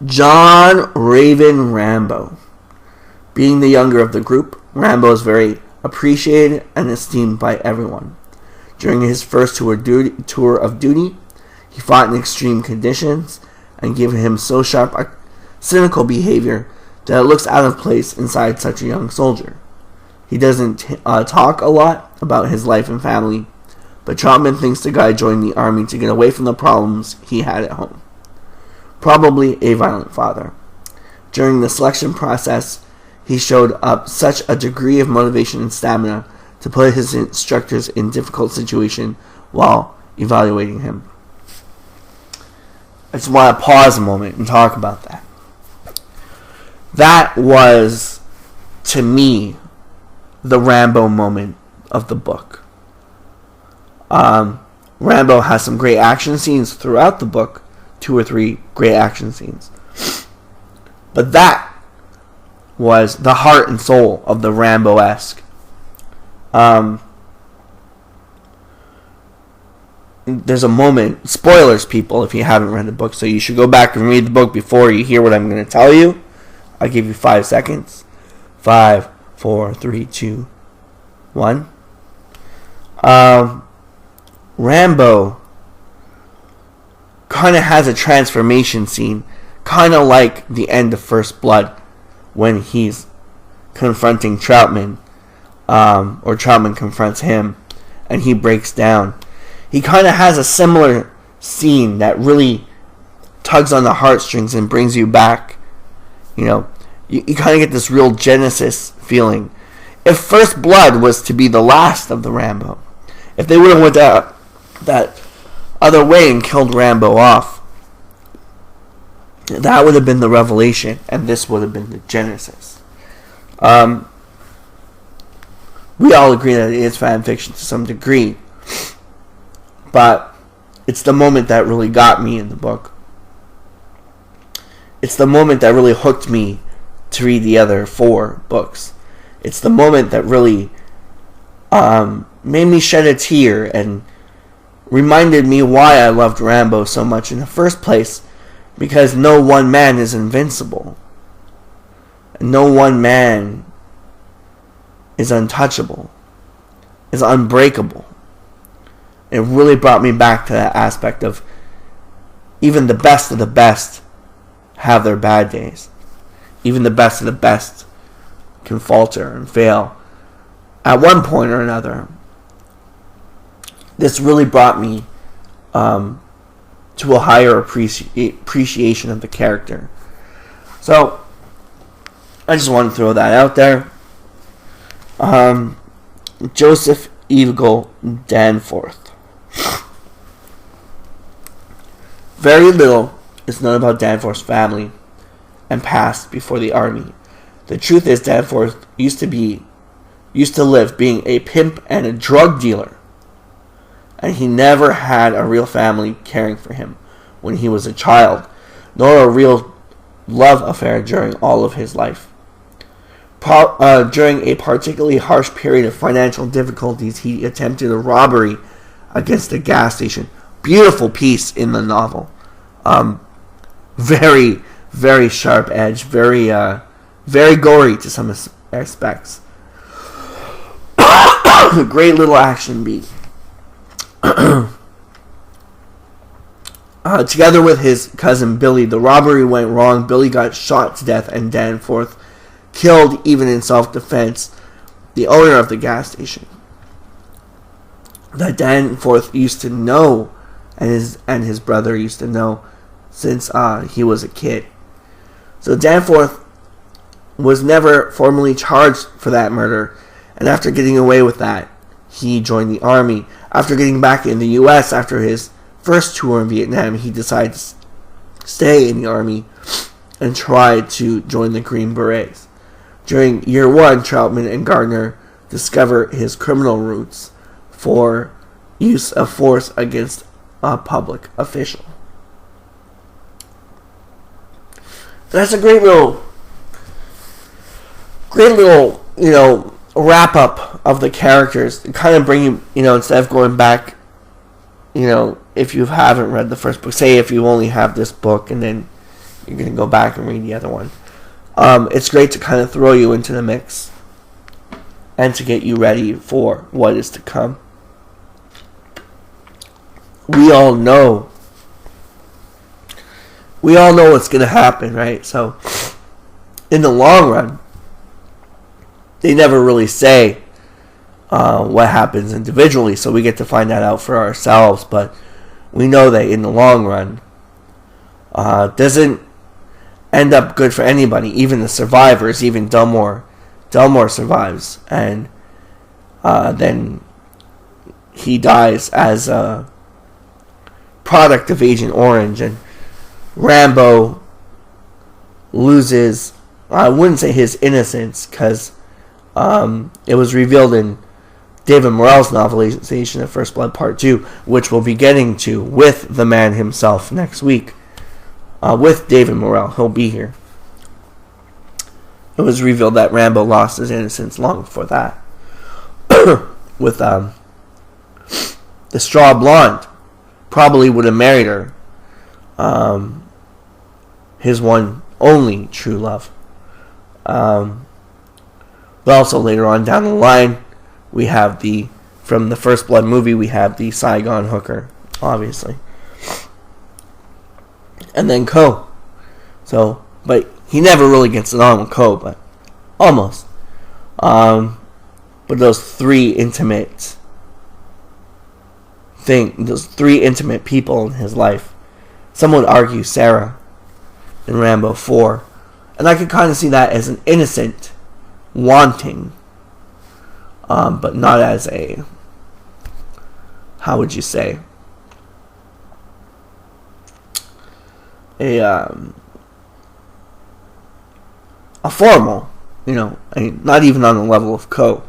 John Raven Rambo. Being the younger of the group, Rambo is very appreciated and esteemed by everyone. During his first tour of duty, he fought in extreme conditions and gave him so sharp a cynical behavior that it looks out of place inside such a young soldier. He doesn't talk a lot about his life and family, but Troutman thinks the guy joined the army to get away from the problems he had at home. Probably a violent father. During the selection process, he showed up such a degree of motivation and stamina to put his instructors in difficult situations while evaluating him. I just want to pause a moment and talk about that. That was, to me, the Rambo moment of the book. Rambo has some great action scenes throughout the book, 2 or 3 great action scenes. But that was the heart and soul of the Rambo-esque. There's a moment, spoilers people if you haven't read the book, so you should go back and read the book before you hear what I'm going to tell you. I'll give you 5 seconds. 5, 4, 3, 2, 1. Rambo kind of has a transformation scene, kind of like the end of First Blood when he's confronting Troutman, or Troutman confronts him and he breaks down. He kind of has a similar scene that really tugs on the heartstrings and brings you back. You know, you kind of get this real Genesis feeling. If First Blood was to be the last of the Rambo, if they would have went that other way and killed Rambo off, that would have been the revelation, and this would have been the Genesis. We all agree that it is fan fiction to some degree, but it's the moment that really got me in the book. It's the moment that really hooked me to read the other 4 books. It's the moment that really made me shed a tear and reminded me why I loved Rambo so much in the first place, because no one man is invincible. And no one man is untouchable, is unbreakable. It really brought me back to that aspect of even the best of the best have their bad days. Even the best of the best can falter and fail at one point or another. This really brought me to a higher appreciation of the character. So, I just want to throw that out there. Joseph Eagle Danforth. Very little is known about Danforth's family and past before the army. The truth is, Danforth used to live being a pimp and a drug dealer, and he never had a real family caring for him when he was a child, nor a real love affair during all of his life. During a particularly harsh period of financial difficulties, he attempted a robbery against a gas station. Beautiful piece in the novel. Very, very sharp edge. Very, very gory to some aspects. Great little action beat. Together with his cousin Billy, the robbery went wrong. Billy got shot to death, and Danforth killed, even in self-defense, the owner of the gas station that Danforth used to know, and his brother used to know since he was a kid. So Danforth was never formally charged for that murder, and after getting away with that, he joined the army. After getting back in the U.S. after his first tour in Vietnam, he decided to stay in the army and try to join the Green Berets. During year 1, Troutman and Gardner discover his criminal roots for use of force against a public official. That's a great little, wrap up of the characters. Kind of bring you, instead of going back, if you haven't read the first book, say if you only have this book and then, you're going to go back and read the other one. It's great to kind of throw you into the mix and to get you ready for what is to come. We all know what's going to happen, right? So, in the long run, they never really say what happens individually, so we get to find that out for ourselves. But we know that in the long run, doesn't end up good for anybody, even the survivors. Even Delmore survives, and then he dies as a product of Agent Orange, and Rambo loses, I wouldn't say his innocence, because it was revealed in David Morrell's novelization of First Blood Part 2, which we'll be getting to with the man himself next week. With David Morrell, he'll be here. It was revealed that Rambo lost his innocence long before that. With the Straw Blonde, probably would have married her. His one only true love. But also later on down the line, we have from the First Blood movie, we have the Saigon hooker, obviously. And then Ko. So, but he never really gets it on with Ko, but almost. But those three intimate people in his life. Some would argue Sarah in Rambo 4. And I could kind of see that as an innocent wanting. But not as a, how would you say, a formal, not even on the level of Ko.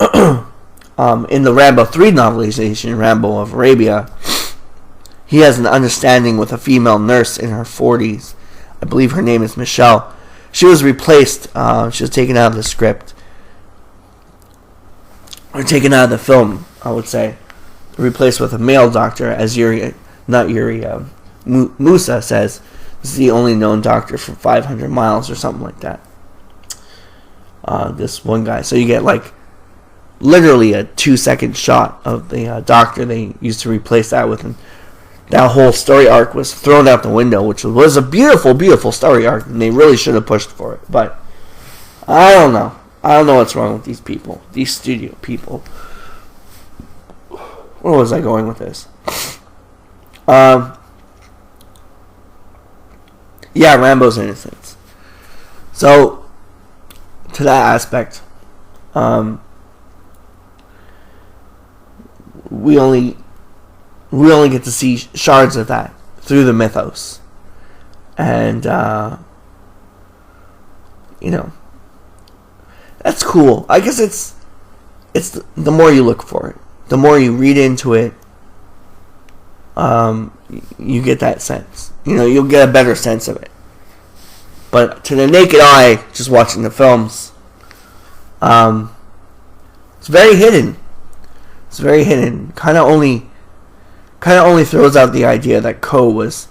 In the Rambo 3 novelization, Rambo of Arabia, he has an understanding with a female nurse in her 40s. I believe her name is Michelle. She was replaced, she was taken out of the script, or taken out of the film, I would say, replaced with a male doctor, as Musa says. This is the only known doctor for 500 miles or something like that. This one guy. So you get literally a 2-second shot of the doctor they used to replace that with, and that whole story arc was thrown out the window, which was a beautiful, beautiful story arc, and they really should have pushed for it. But I don't know. I don't know what's wrong with these people, these studio people. Where was I going with this? Yeah, Rambo's innocence. So, to that aspect, we only get to see shards of that through the mythos, and that's cool. I guess it's the more you look for it, the more you read into it, you get that sense. You'll get a better sense of it. But to the naked eye, just watching the films, it's very hidden. It's very hidden. Kind of only throws out the idea that Ko was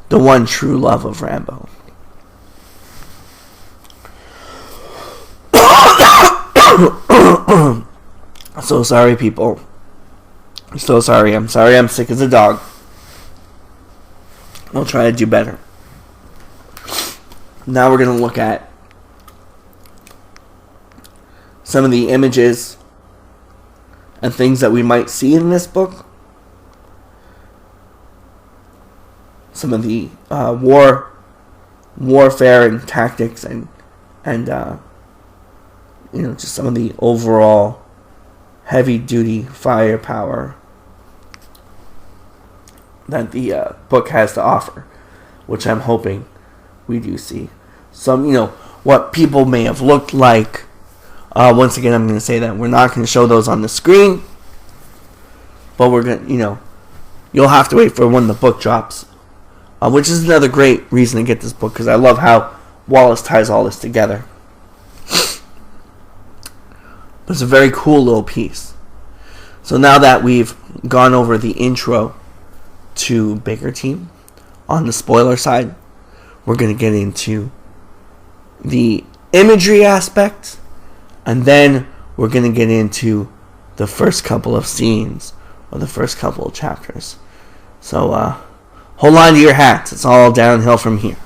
the one true love of Rambo. So sorry, people. I'm so sorry. I'm sorry I'm sick as a dog. I'll try to do better. Now we're going to look at some of the images and things that we might see in this book. Some of the warfare and tactics and just some of the overall heavy-duty firepower that the book has to offer, which I'm hoping we do see. Some, what people may have looked like. Once again, I'm going to say that we're not going to show those on the screen, but we're going to, you'll have to wait for when the book drops, which is another great reason to get this book, because I love how Wallace ties all this together. It's a very cool little piece. So now that we've gone over the intro to Baker Team on the spoiler side, we're going to get into the imagery aspect, and then we're going to get into the first couple of scenes or the first couple of chapters. So hold on to your hats. It's all downhill from here.